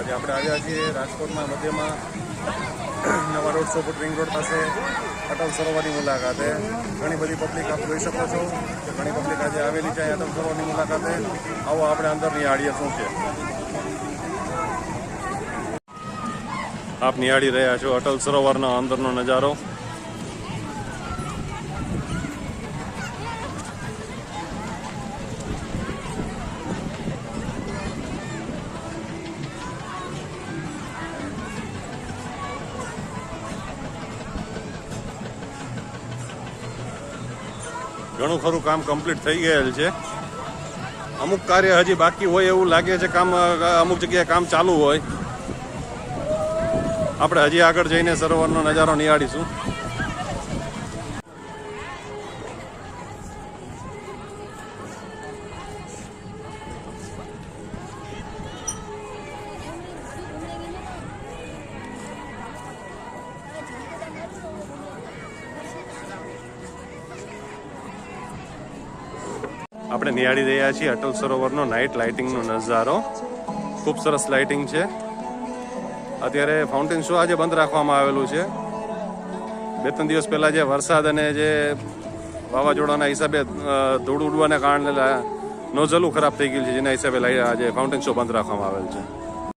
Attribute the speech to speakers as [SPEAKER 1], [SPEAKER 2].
[SPEAKER 1] આજે આપણે આવ્યા છીએ રાજકોટના મધ્યમાં નવા 150 ફૂટ રિંગ રોડ પાસે અટલ સરોવરની મુલાકાતે. ઘણી બધી પબ્લિક આપ જોઈ શકો છો કે ઘણી પબ્લિક આજે આવેલી છે અટલ સરોવરની મુલાકાતે. આવો આપણે અંદર નિહાળીએ શું છે. આપ નિહાળી રહ્યા છો અટલ સરોવરનો અંદરનો નજારો. ઘણું ખરું કામ કમ્પ્લીટ થઈ ગયેલ છે. અમુક કાર્ય હજી બાકી હોય એવું લાગે છે. કામ અમુક જગ્યાએ કામ ચાલુ હોય. આપણે હજી આગળ જઈને સરોવરનો નજારો નિહાળીશું. આપણે નિહાળી રહ્યા છીએ અટલ સરોવરનો નાઇટ લાઇટિંગનો નજારો. ખૂબ સરસ લાઇટિંગ છે. અત્યારે ફાઉન્ટેન શો આજે બંધ રાખવામાં આવેલું છે. 2-3 દિવસ પહેલા જે વરસાદ અને જે વાવાઝોડાના હિસાબે ધૂળ ઉડવાના કારણે નોઝલું ખરાબ થઈ ગયું છે, જેના હિસાબે આજે ફાઉન્ટેન શો બંધ રાખવામાં આવેલ છે.